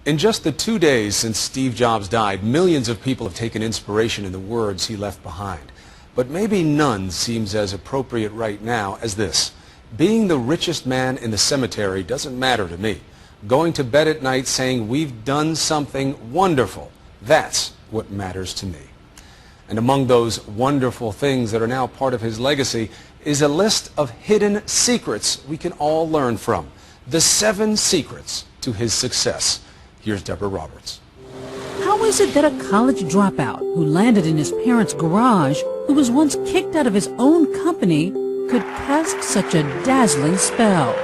In just the 2 days since Steve Jobs died, millions of people have taken inspiration in the words he left behind. But maybe none seems as appropriate right now as this. Being the richest man in the cemetery doesn't matter to me. Going to bed at night saying we've done something wonderful, that's what matters to me. And among those wonderful things that are now part of his legacy is a list of hidden secrets we can all learn from. The 7 secrets to his success. Here's Deborah Roberts. How is it that a college dropout who landed in his parents' garage, who was once kicked out of his own company, could cast such a dazzling spell,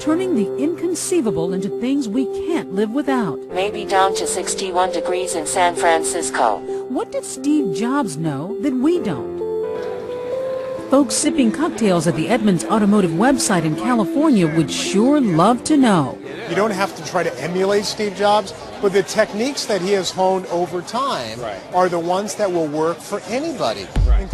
turning the inconceivable into things we can't live without? Maybe down to 61 degrees in San Francisco. What did Steve Jobs know that we don't? Folks sipping cocktails at the Edmunds Automotive website in California would sure love to know. You don't have to try to emulate Steve Jobs, but the techniques that he has honed over time are the ones that will work for anybody.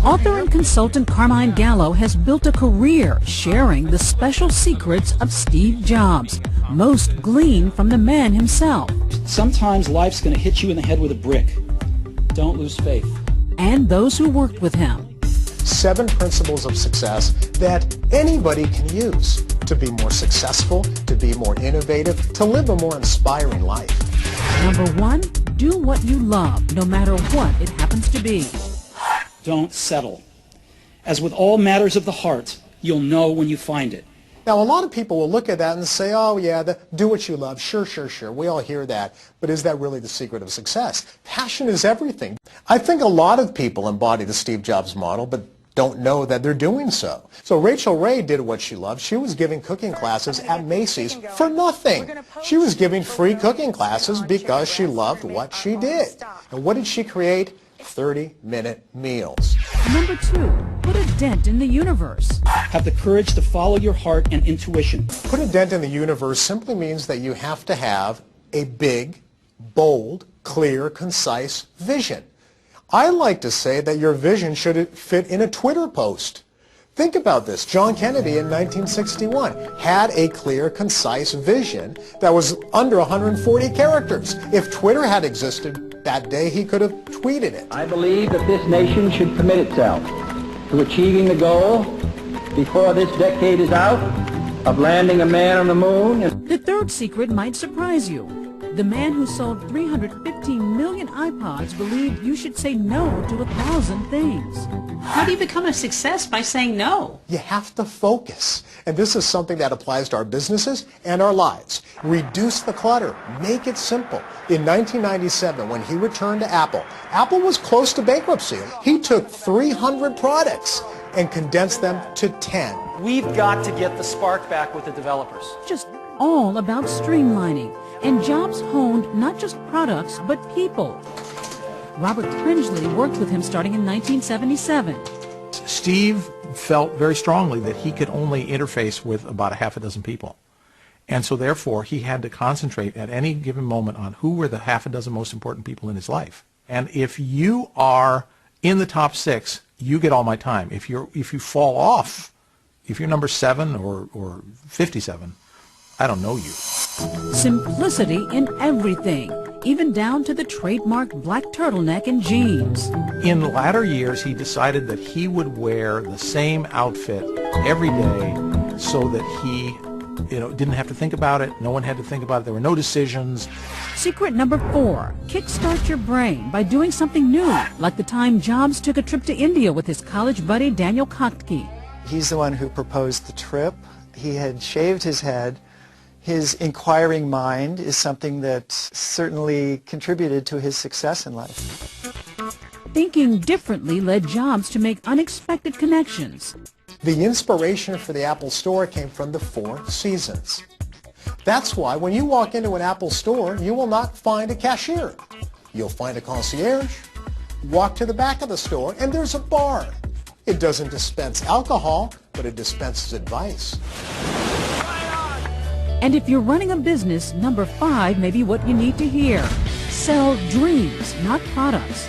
Author and consultant Carmine Gallo has built a career sharing the special secrets of Steve Jobs, most gleaned from the man himself. Sometimes life's going to hit you in the head with a brick. Don't lose faith. And those who worked with him. 7 principles of success that anybody can use to be more successful, to be more innovative, to live a more inspiring life. Number 1, do what you love, no matter what it happens to be. Don't settle. As with all matters of the heart, you'll know when you find it. Now, a lot of people will look at that and say, oh, yeah, do what you love. Sure. We all hear that. But is that really the secret of success? Passion is everything. I think a lot of people embody the Steve Jobs model, but don't know that they're doing so. So Rachel Ray did what she loved. She was giving cooking classes at Macy's for nothing. She was giving free cooking classes because she loved what she did. And what did she create? 30-minute meals. Number 2, put a dent in the universe. Have the courage to follow your heart and intuition. Put a dent in the universe simply means that you have to have a big, bold, clear, concise vision. I like to say that your vision should fit in a Twitter post. Think about this. John Kennedy in 1961 had a clear, concise vision that was under 140 characters. If Twitter had existed that day, he could have tweeted it. I believe that this nation should commit itself to achieving the goal before this decade is out of landing a man on the moon. The 3rd secret might surprise you. The man who sold 315 million iPods believed you should say no to 1,000 things. How do you become a success by saying no? You have to focus. And this is something that applies to our businesses and our lives. Reduce the clutter. Make it simple. In 1997, when he returned to Apple, Apple was close to bankruptcy. He took 300 products and condensed them to 10. We've got to get the spark back with the developers. Just all about streamlining. And Jobs honed not just products, but people. Robert Pringley worked with him starting in 1977. Steve felt very strongly that he could only interface with about a half a dozen people. And so therefore, he had to concentrate at any given moment on who were the half a dozen most important people in his life. And if you are in the top 6, you get all my time. If you fall off, if you're number 7 or 57, I don't know you. Simplicity in everything, even down to the trademarked black turtleneck and jeans. In latter years, he decided that he would wear the same outfit every day so that he didn't have to think about it. No one had to think about it. There were no decisions. Secret number 4, kickstart your brain by doing something new, like the time Jobs took a trip to India with his college buddy Daniel Kottke. He's the one who proposed the trip. He had shaved his head. His inquiring mind is something that certainly contributed to his success in life. Thinking differently led Jobs to make unexpected connections. The inspiration for the Apple Store came from the 4 seasons. That's why when you walk into an Apple store, you will not find a cashier. You'll find a concierge. Walk to the back of the store, and there's a bar. It doesn't dispense alcohol, but it dispenses advice. And if you're running a business, number 5 may be what you need to hear. Sell dreams, not products.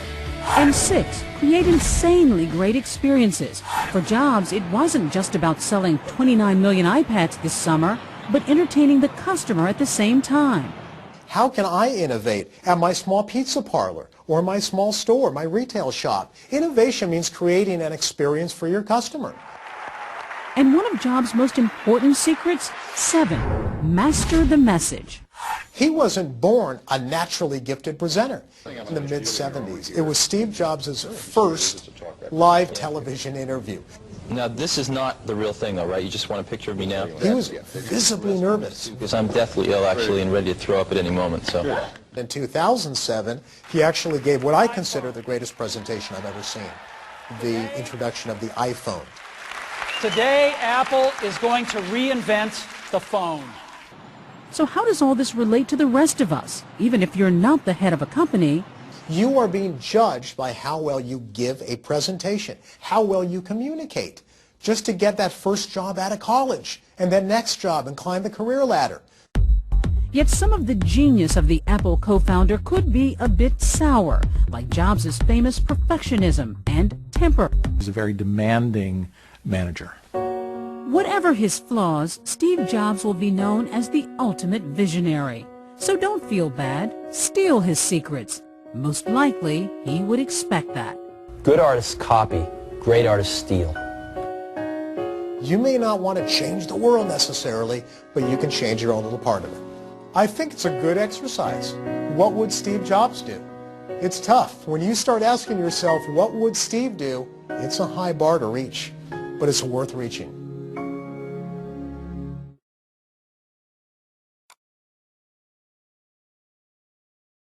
And 6, create insanely great experiences. For Jobs, it wasn't just about selling 29 million iPads this summer, but entertaining the customer at the same time. How can I innovate at my small pizza parlor or my small store, my retail shop? Innovation means creating an experience for your customer. And one of Jobs' most important secrets, 7, master the message. He wasn't born a naturally gifted presenter. In the mid-70s, it was Steve Jobs' first live television interview. Now, this is not the real thing, though, right? You just want a picture of me now? He was visibly nervous. Because I'm deathly ill, actually, and ready to throw up at any moment, so... In 2007, he actually gave what I consider the greatest presentation I've ever seen, the introduction of the iPhone. Today, Apple is going to reinvent the phone. So how does all this relate to the rest of us? Even if you're not the head of a company, you are being judged by how well you give a presentation, how well you communicate, just to get that first job out of college, and then next job and climb the career ladder. Yet some of the genius of the Apple co-founder could be a bit sour, like Jobs' famous perfectionism and temper. He's a very demanding manager. Whatever his flaws, Steve Jobs will be known as the ultimate visionary. So don't feel bad. Steal his secrets. Most likely, he would expect that. Good artists copy. Great artists steal. You may not want to change the world necessarily, but you can change your own little part of it. I think it's a good exercise. What would Steve Jobs do? It's tough. When you start asking yourself, what would Steve do? It's a high bar to reach, but it's worth reaching.